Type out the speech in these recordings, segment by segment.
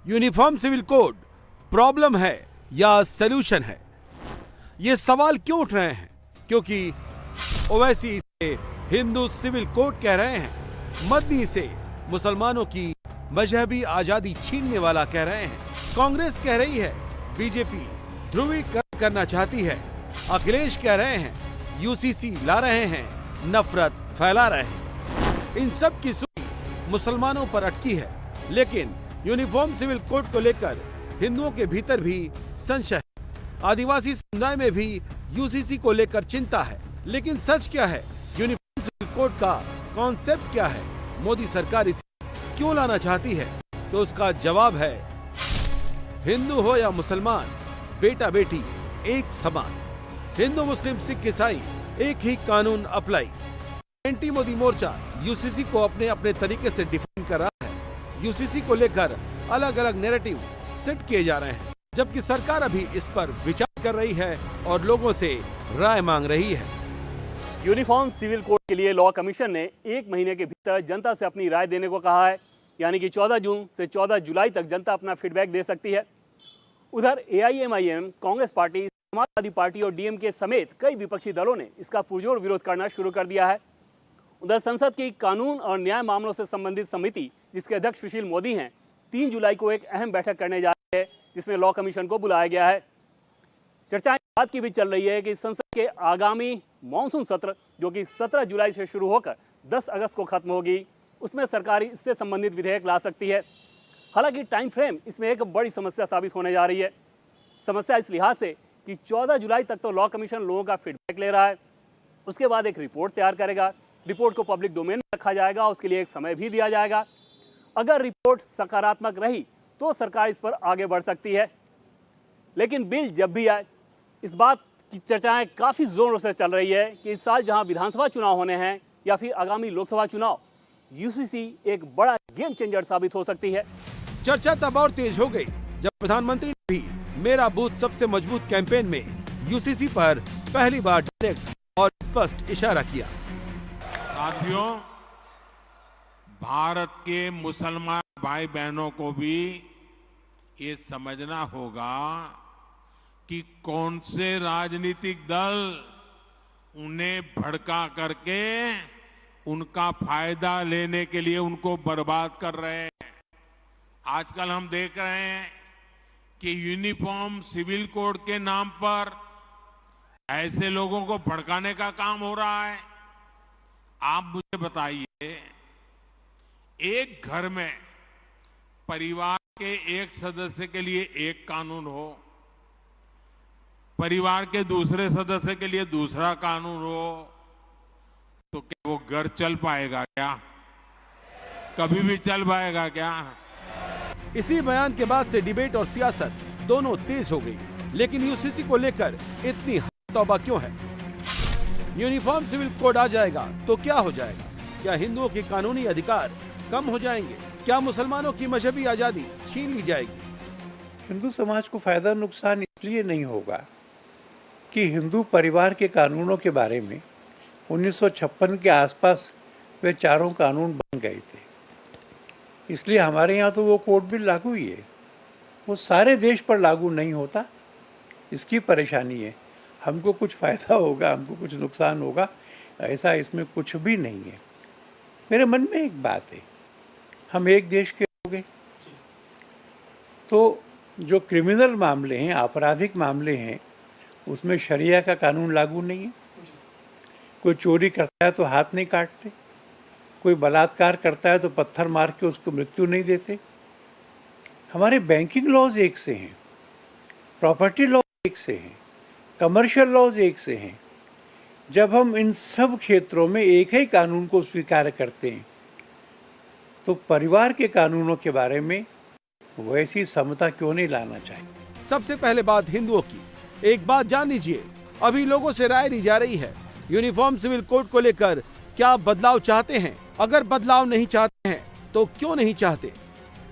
Uniform civil code problem है या solution है? ये सवाल क्यों उठ रहे हैं? क्योंकि ओवैसी इसे हिंदू सिविल कोड कह रहे हैं, मदनी इसे मुसलमानों की मजहबी आजादी छीनने वाला कह रहे हैं, कांग्रेस कह रही है बीजेपी ध्रुवीकरण करना चाहती है, अखिलेश कह रहे हैं यूसीसी ला रहे हैं, नफरत फैला रहे हैं। इन सब की सुई मुसलमानों पर अटकी है, लेकिन यूनिफॉर्म सिविल कोड को लेकर हिंदुओं के भीतर भी संशय है। आदिवासी समुदाय में भी यूसीसी को लेकर चिंता है। लेकिन सच क्या है? यूनिफॉर्म सिविल कोड का कॉन्सेप्ट क्या है? मोदी सरकार इसे क्यों लाना चाहती है? तो उसका जवाब है, हिंदू हो या मुसलमान, बेटा बेटी एक समान, हिंदू मुस्लिम सिख ईसाई एक ही कानून अप्लाई। एंटी मोदी मोर्चा यूसीसी को अपने अपने तरीके से डिफाइन कर रहा है। यूसीसी को लेकर अलग अलग नैरेटिव सेट किए जा रहे हैं, जबकि सरकार अभी इस पर विचार कर रही है और लोगों से राय मांग रही है। यूनिफॉर्म सिविल कोड के लिए लॉ कमीशन ने 1 महीने के भीतर जनता से अपनी राय देने को कहा है, यानी कि 14 जून से 14 जुलाई तक जनता अपना फीडबैक दे सकती है। उधर AIMIM, Congress party, Samajwadi party और DMK समेत कई विपक्षी दलों ने इसका पुरजोर विरोध करना शुरू कर दिया है। उधर संसद की कानून और न्याय मामलों से संबंधित समिति, जिसके अध्यक्ष सुशील मोदी हैं, 3 जुलाई को एक अहम बैठक करने जा रही है, जिसमें लॉ कमीशन को बुलाया गया है। चर्चाएं बात की भी चल रही है कि संसद के आगामी मॉनसून सत्र, जो कि 17 जुलाई से शुरू होकर 10 अगस्त को खत्म होगी, उसमें सरकार इससे संबंधित विधेयक ला सकती है। हालांकि टाइम फ्रेम इसमें एक बड़ी समस्या साबित होने जा रही है। समस्या इस लिहाज से कि 14 जुलाई तक तो लॉ कमीशन लोगों का फीडबैक ले रहा है, उसके बाद एक रिपोर्ट तैयार करेगा, रिपोर्ट को पब्लिक डोमेन में रखा जाएगा, उसके लिए एक समय भी दिया जाएगा। अगर रिपोर्ट सकारात्मक रही तो सरकार इस पर आगे बढ़ सकती है। लेकिन बिल जब भी आए, इस बात की चर्चाएं काफ़ी जोरों से चल रही है कि इस साल जहां विधानसभा चुनाव होने हैं या फिर आगामी लोकसभा चुनाव, यूसीसी एक बड़ा गेम चेंजर साबित हो सकती है। चर्चा तब और तेज हो गई जब प्रधानमंत्री ने भी मेरा बूथ सबसे मजबूत कैंपेन में यूसीसी पर पहली बार डायरेक्ट और स्पष्ट इशारा किया। साथियों, भारत के मुसलमान भाई बहनों को भी ये समझना होगा कि कौन से राजनीतिक दल उन्हें भड़का करके उनका फायदा लेने के लिए उनको बर्बाद कर रहे हैं। आजकल हम देख रहे हैं कि यूनिफॉर्म सिविल कोड के नाम पर ऐसे लोगों को भड़काने का काम हो रहा है। आप मुझे बताइए, एक घर में परिवार के एक सदस्य के लिए एक कानून हो, परिवार के दूसरे सदस्य के लिए दूसरा कानून हो, तो क्या वो घर चल पाएगा क्या? कभी भी चल पाएगा क्या? इसी बयान के बाद से डिबेट और सियासत दोनों तेज हो गई। लेकिन यूसीसी को लेकर इतनी तौबा क्यों है? यूनिफॉर्म सिविल कोड आ जाएगा तो क्या हो जाएगा? क्या हिंदुओं के कानूनी अधिकार कम हो जाएंगे? क्या मुसलमानों की मजहबी आजादी छीन ली जाएगी? हिंदू समाज को फायदा नुकसान इसलिए नहीं होगा कि हिंदू परिवार के कानूनों के बारे में 1956 के आसपास वे चारों कानून बन गए थे, इसलिए हमारे यहाँ तो वो कोड बिल लागू ही है। वो सारे देश पर लागू नहीं होता, इसकी परेशानी है। हमको कुछ फ़ायदा होगा, हमको कुछ नुकसान होगा, ऐसा इसमें कुछ भी नहीं है। मेरे मन में एक बात है, हम एक देश के लोग हैं, तो जो क्रिमिनल मामले हैं, आपराधिक मामले हैं, उसमें शरिया का कानून लागू नहीं है। कोई चोरी करता है तो हाथ नहीं काटते, कोई बलात्कार करता है तो पत्थर मार के उसको मृत्यु नहीं देते। हमारे बैंकिंग लॉज एक से हैं, प्रॉपर्टी लॉ एक से हैं, कमर्शियल लॉज एक से हैं। जब हम इन सब क्षेत्रों में एक ही कानून को स्वीकार करते हैं, तो परिवार के कानूनों के बारे में वैसी समता क्यों नहीं लाना चाहिए? सबसे पहले बात हिंदुओं की। एक बात जान लीजिए, अभी लोगों से राय ली जा रही है, यूनिफॉर्म सिविल कोड को लेकर क्या बदलाव चाहते हैं? अगर बदलाव नहीं चाहते हैं तो क्यों नहीं चाहते?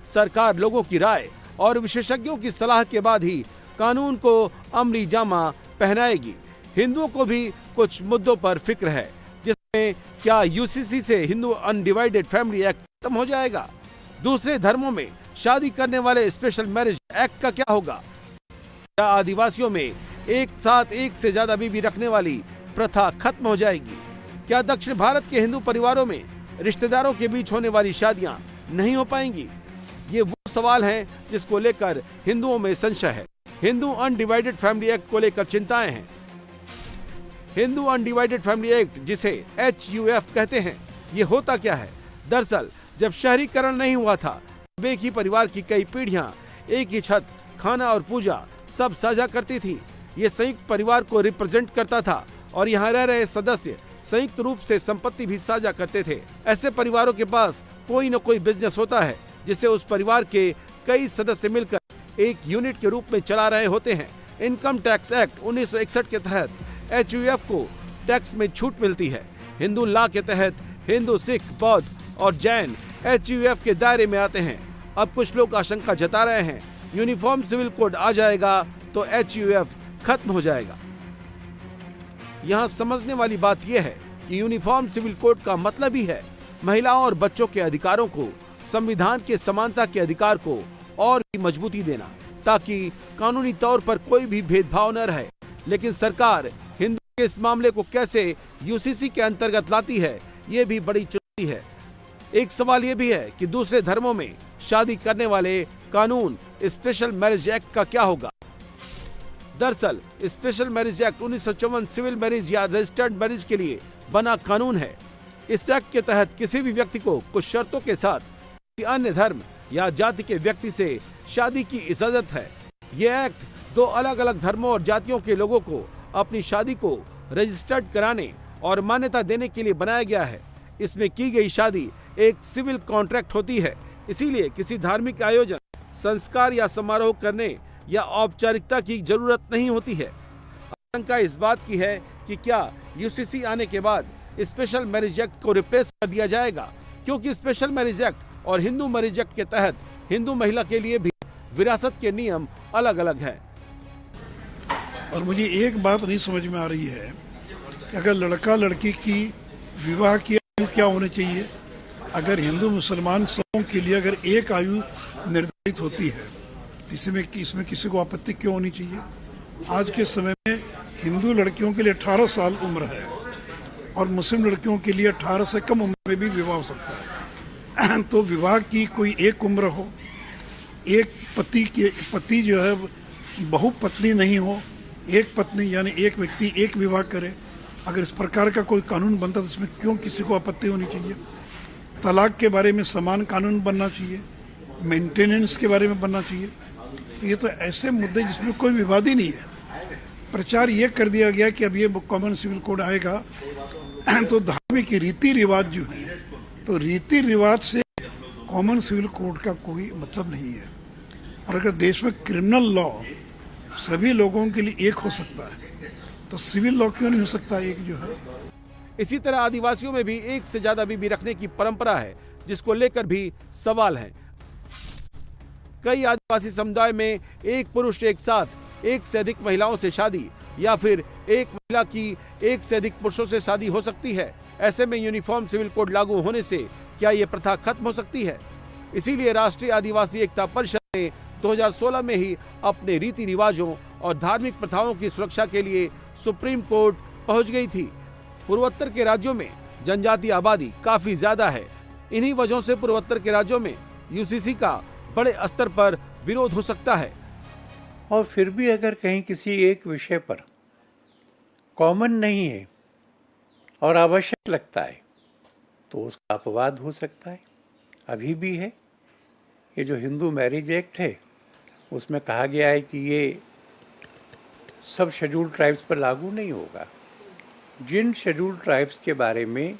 सरकार लोगों की राय और विशेषज्ञों की सलाह के बाद ही कानून को अमली जामा पहनाएगी। हिंदुओं को भी कुछ मुद्दों पर फिक्र है, जिसमें क्या यूसीसी से हिंदू अनडिवाइडेड फैमिली एक्ट खत्म हो जाएगा? दूसरे धर्मों में शादी करने वाले स्पेशल मैरिज एक्ट का क्या होगा? क्या आदिवासियों में एक साथ एक से ज्यादा बीवी रखने वाली प्रथा खत्म हो जाएगी? क्या दक्षिण भारत के हिंदू परिवारों में रिश्तेदारों के बीच होने वाली शादियां नहीं हो पाएंगी? ये वो सवाल हैं जिसको लेकर हिंदुओं में संशय है। हिंदू अनडिवाइडेड फैमिली एक्ट को लेकर चिंताएं हैं। हिंदू अनडिवाइडेड फैमिली एक्ट, जिसे HUF कहते हैं, ये होता क्या है? दरअसल जब शहरीकरण नहीं हुआ था, तब एक ही परिवार की कई पीढ़ियां एक ही छत, खाना और पूजा सब साझा करती थी। ये संयुक्त परिवार को रिप्रेजेंट करता था और यहाँ रह रहे सदस्य संयुक्त रूप से संपत्ति भी साझा करते थे। ऐसे परिवारों के पास कोई न कोई बिजनेस होता है जिसे उस परिवार के कई सदस्य मिलकर एक यूनिट के रूप में चला रहे होते हैं। इनकम टैक्स एक्ट 1961 के तहत HUF को टैक्स में छूट मिलती है। हिंदू लॉ के तहत हिंदू, सिख, बौद्ध और जैन HUF के दायरे में आते हैं। अब कुछ लोग आशंका जता रहे हैं यूनिफॉर्म सिविल कोड आ जाएगा तो HUF खत्म हो जाएगा। यहाँ समझने वाली बात यह है कि यूनिफॉर्म सिविल कोड का मतलब ही है महिलाओं और बच्चों के अधिकारों को, संविधान के समानता के अधिकार को और भी मजबूती देना, ताकि कानूनी तौर पर कोई भी भेदभाव न रहे। लेकिन सरकार हिंदू के इस मामले को कैसे UCC के अंतर्गत लाती है, ये भी बड़ी चुनौती है। एक सवाल ये भी है कि दूसरे धर्मों में शादी करने वाले कानून स्पेशल मैरिज एक्ट का क्या होगा? दरअसल special marriage act 1954 civil marriage या रजिस्टर्ड मैरिज के लिए बना कानून है। इस एक्ट के तहत किसी भी व्यक्ति को कुछ शर्तों के साथ किसी अन्य धर्म या जाति के व्यक्ति से शादी की इजाजत है। यह एक्ट दो अलग अलग धर्मों और जातियों के लोगों को अपनी शादी को रजिस्टर्ड कराने और मान्यता देने के लिए बनाया गया है। इसमें की गई शादी एक सिविल कॉन्ट्रैक्ट होती है, इसीलिए किसी धार्मिक आयोजन, संस्कार या समारोह करने या औपचारिकता की जरूरत नहीं होती है। आशंका इस बात की है कि क्या UCC आने के बाद स्पेशल मैरिज एक्ट को रिप्लेस कर दिया जाएगा, क्योंकि स्पेशल मैरिज एक्ट और हिंदू मैरिज एक्ट के तहत हिंदू महिला के लिए भी विरासत के नियम अलग अलग हैं। और मुझे एक बात नहीं समझ में आ रही है कि अगर लड़का लड़की की विवाह की आयु क्या होनी चाहिए। अगर हिंदू मुसलमान सबों के लिए अगर एक आयु निर्धारित होती है तो इसमें किसी को आपत्ति क्यों होनी चाहिए? आज के समय में हिंदू लड़कियों के लिए 18 साल उम्र है और मुस्लिम लड़कियों के लिए 18 से कम उम्र में भी विवाह हो सकता है। तो विवाह की कोई एक उम्र हो, एक पति जो है बहुपत्नी नहीं हो, एक पत्नी यानी एक व्यक्ति एक विवाह करे। अगर इस प्रकार का कोई कानून बनता तो इसमें क्यों किसी को आपत्ति होनी चाहिए? तलाक के बारे में समान कानून बनना चाहिए, मेंटेनेंस के बारे में बनना चाहिए। तो ये तो ऐसे मुद्दे जिसमें कोई विवाद ही नहीं है। प्रचार ये कर दिया गया कि अब ये कॉमन सिविल कोड आएगा तो धार्मिक रीति रिवाज जो है, तो रीति रिवाज से कॉमन सिविल कोड का कोई मतलब नहीं है। और अगर देश में क्रिमिनल लॉ सभी लोगों के लिए एक हो सकता है तो सिविल लॉ क्यों नहीं हो सकता एक जो है? इसी तरह आदिवासियों में भी एक से ज्यादा बीवी रखने की परंपरा है, जिसको लेकर भी सवाल है। कई आदिवासी समुदाय में एक पुरुष एक साथ एक से अधिक महिलाओं से शादी या फिर एक महिला की एक से अधिक पुरुषों से शादी हो सकती है। ऐसे में यूनिफॉर्म सिविल कोड लागू होने से क्या ये प्रथा खत्म हो सकती है? इसीलिए राष्ट्रीय आदिवासी एकता परिषद ने 2016 में ही अपने रीति रिवाजों और धार्मिक प्रथाओं की सुरक्षा के लिए सुप्रीम कोर्ट पहुंच गई थी। पूर्वोत्तर के राज्यों में जनजातीय आबादी काफी ज्यादा है। इन्हीं वजहों से पूर्वोत्तर के राज्यों में UCC का बड़े स्तर पर विरोध हो सकता है। और फिर भी अगर कहीं किसी एक विषय पर कॉमन नहीं है और आवश्यक लगता है तो उसका अपवाद हो सकता है। अभी भी है। ये जो हिंदू मैरिज एक्ट है उसमें कहा गया है कि ये सब शेड्यूल्ड ट्राइब्स पर लागू नहीं होगा। जिन शेड्यूल्ड ट्राइब्स के बारे में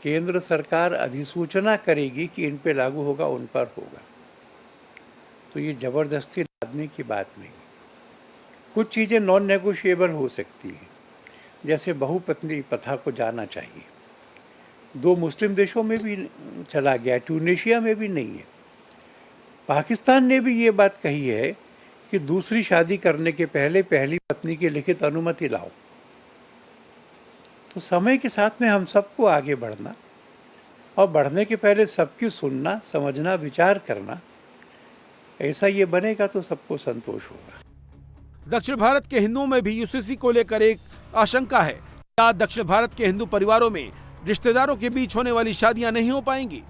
केंद्र सरकार अधिसूचना करेगी कि इन पे लागू होगा, उन पर होगा। तो ये ज़बरदस्ती लादने की बात नहीं। कुछ चीज़ें नॉन नेगोशिएबल हो सकती हैं, जैसे बहुपत्नी प्रथा को जाना चाहिए। 2 मुस्लिम देशों में भी चला गया, ट्यूनीशिया में भी नहीं है। पाकिस्तान ने भी ये बात कही है कि दूसरी शादी करने के पहले पहली पत्नी की लिखित अनुमति लाओ। तो समय के साथ में हम सबको आगे बढ़ना और बढ़ने के पहले सबकी सुनना, समझना, विचार करना, ऐसा ये बनेगा तो सबको संतोष होगा। दक्षिण भारत के हिंदुओं में भी यूसीसी को लेकर एक आशंका है। क्या दक्षिण भारत के हिंदू परिवारों में रिश्तेदारों के बीच होने वाली शादियां नहीं हो पाएंगी?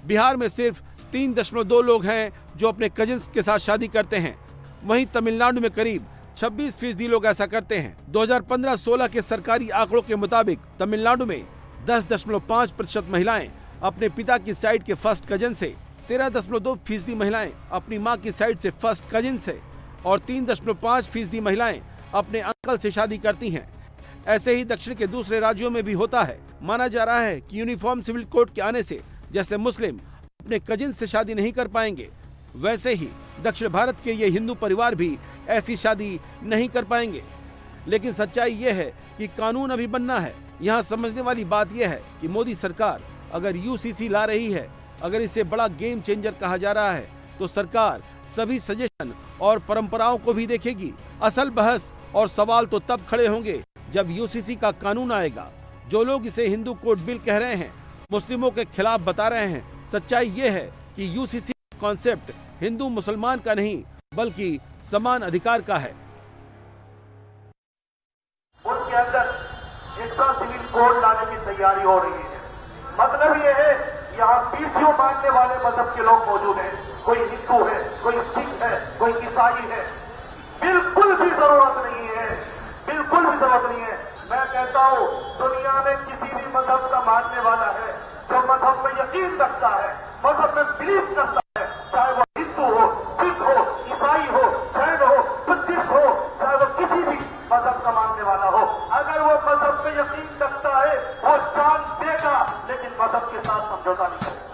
बिहार में सिर्फ 3.2 लोग हैं जो अपने कजिन्स के साथ शादी करते हैं। वहीं तमिलनाडु में करीब 26% लोग ऐसा करते हैं। 2015-16 के सरकारी आंकड़ों के मुताबिक तमिलनाडु में 10.5% महिलाएं अपने पिता की साइड के फर्स्ट कजिन से, 13.2% महिलाएं अपनी मां की साइड से फर्स्ट कजिन से और 3.5% महिलाएं अपने अंकल से शादी करती हैं। ऐसे ही दक्षिण के दूसरे राज्यों में भी होता है। माना जा रहा है कि यूनिफॉर्म सिविल कोड के आने से जैसे मुस्लिम अपने कजिन से शादी नहीं कर पाएंगे, वैसे ही दक्षिण भारत के ये हिंदू परिवार भी ऐसी शादी नहीं कर पाएंगे। लेकिन सच्चाई ये है कि कानून अभी बनना है। यहाँ समझने वाली बात यह है कि मोदी सरकार अगर यूसीसी ला रही है, अगर इसे बड़ा गेम चेंजर कहा जा रहा है, तो सरकार सभी सजेशन और परंपराओं को भी देखेगी। असल बहस और सवाल तो तब खड़े होंगे जब यूसीसी का कानून आएगा। जो लोग इसे हिंदू कोड बिल कह रहे हैं, मुस्लिमों के खिलाफ बता रहे हैं, सच्चाई ये है कि यूसीसी कॉन्सेप्ट हिंदू मुसलमान का नहीं बल्कि समान अधिकार का है। उनके अंदर एक्स्ट्रा सिविल कोड लाने की तैयारी हो रही है। मतलब ये है यहाँ पीसीओ मानने वाले मजहब के लोग मौजूद हैं। कोई हिंदू है, कोई सिख है, कोई ईसाई है। बिल्कुल भी जरूरत नहीं है, बिल्कुल भी जरूरत नहीं है। मैं कहता हूँ दुनिया में किसी भी मजहब का मानने वाला है, जो मजहब में यकीन रखता है, मजहब में बिलीव करता है, चाहे वो हिंदू हो, सिख हो, ईसाई हो, जैन हो, बुद्धिस्ट हो, चाहे वो किसी भी मजहब का मानने वाला हो, अगर वो मजहब में यकीन रखता है वो जान देगा, लेकिन मजहब के साथ समझौता नहीं करेगा।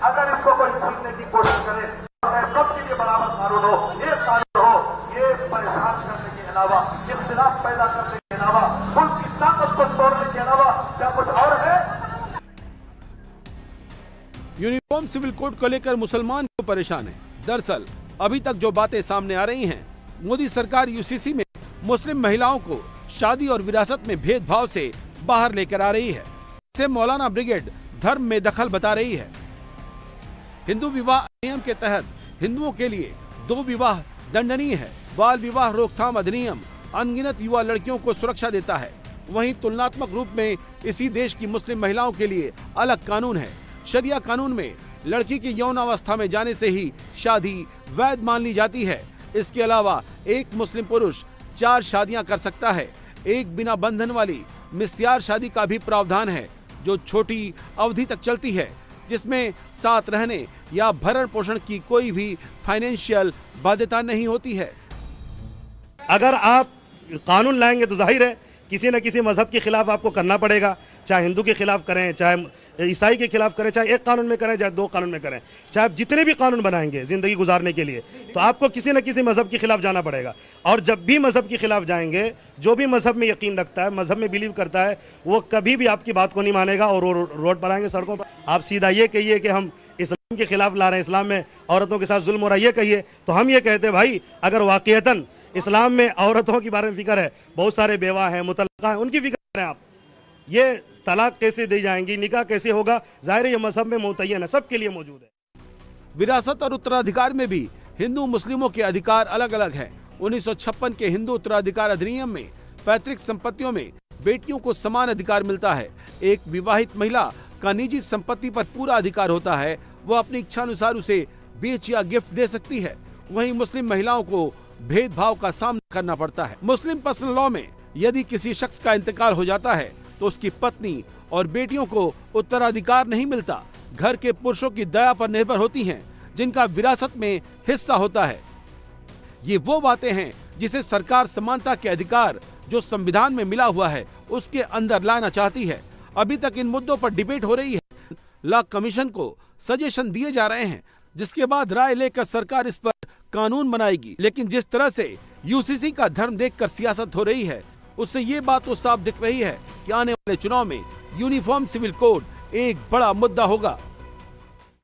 अगर इसको कोई छीनने की कोशिश करे तो सबके लिए बराबर कानून हो, एक कानून हो। ये परेशान करने के अलावा, इख्तिलाफ पैदा करने के अलावा, उनकी ताकत को तोड़ने के अलावा क्या कुछ और है? यूनिफॉर्म सिविल कोड को लेकर मुसलमान को परेशान है। दरअसल अभी तक जो बातें सामने आ रही हैं, मोदी सरकार यूसीसी में मुस्लिम महिलाओं को शादी और विरासत में भेदभाव से बाहर लेकर आ रही है। इसे मौलाना ब्रिगेड धर्म में दखल बता रही है। हिंदू विवाह अधिनियम के तहत हिंदुओं के लिए 2 विवाह दंडनीय है। बाल विवाह रोकथाम अधिनियम अनगिनत युवा लड़कियों को सुरक्षा देता है। वहीं तुलनात्मक रूप में इसी देश की मुस्लिम महिलाओं के लिए अलग कानून है। शरिया कानून में लड़की की यौन अवस्था में जाने से ही शादी वैध मान ली जाती है। इसके अलावा एक मुस्लिम पुरुष 4 शादियां कर सकता है। एक बिना बंधन वाली मिस्यार शादी का भी प्रावधान है, जो छोटी अवधि तक चलती है, जिसमें साथ रहने या भरण पोषण की कोई भी फाइनेंशियल बाध्यता नहीं होती है। अगर आप कानून लाएंगे तो जाहिर है किसी न किसी मजहब के खिलाफ आपको करना पड़ेगा। चाहे हिंदू के खिलाफ करें, चाहे ईसाई के खिलाफ करें, चाहे एक कानून में करें, चाहे 2 कानून में करें, चाहे आप जितने भी कानून बनाएंगे जिंदगी गुजारने के लिए, तो आपको किसी न किसी मजहब के खिलाफ जाना पड़ेगा। और जब भी मजहब के खिलाफ जाएंगे, जो भी मजहब में यकीन रखता है, मजहब में बिलीव करता है, वो कभी भी आपकी बात को नहीं मानेगा और वो रोड पर आएंगे, सड़कों पर। आप सीधा ये कहिए कि हम इस्लाम के खिलाफ ला रहे हैं, इस्लाम में औरतों के साथ जुल्म हो रहा है, ये कहिए, तो हम ये कहते हैं भाई, अगर वाकईतन इस्लाम में औरतों के बारे में फिक्र है, बहुत सारे बेवा हैं, मुतल्लका हैं, उनकी फिक्र करें आप। ये तलाक कैसे दी जाएंगी, निकाह कैसे होगा, जाहिर है ये मजहब में मुतय्यन है, सबके लिए मौजूद है। विरासत और उत्तराधिकार में भी हिंदू मुस्लिमों के अधिकार अलग अलग हैं। 1956 के हिंदू उत्तराधिकार अधिनियम में पैतृक संपत्तियों में बेटियों को समान अधिकार मिलता है। एक विवाहित महिला का निजी संपत्ति पर पूरा अधिकार होता है। वो अपनी इच्छा अनुसार उसे बेच या गिफ्ट दे सकती है। वहीं मुस्लिम महिलाओं को भेदभाव का सामना करना पड़ता है। मुस्लिम पर्सनल लॉ में यदि किसी शख्स का इंतकाल हो जाता है तो उसकी पत्नी और बेटियों को उत्तराधिकार नहीं मिलता। घर के पुरुषों की दया पर निर्भर होती हैं, जिनका विरासत में हिस्सा होता है। ये वो बातें हैं जिसे सरकार समानता के अधिकार जो संविधान में मिला हुआ है उसके अंदर लाना चाहती है। अभी तक इन मुद्दों पर डिबेट हो रही है। लॉ कमीशन को सजेशन दिए जा रहे हैं, जिसके बाद राय लेकर सरकार इस पर कानून बनाएगी। लेकिन जिस तरह से यूसीसी का धर्म देखकर सियासत हो रही है, उससे ये बात तो साफ दिख रही है कि आने वाले चुनाव में यूनिफॉर्म सिविल कोड एक बड़ा मुद्दा होगा।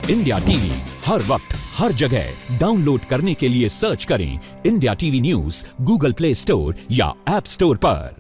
इंडिया टीवी हर वक्त हर जगह डाउनलोड करने के लिए सर्च करें India TV news Google play store या ऐप स्टोर पर।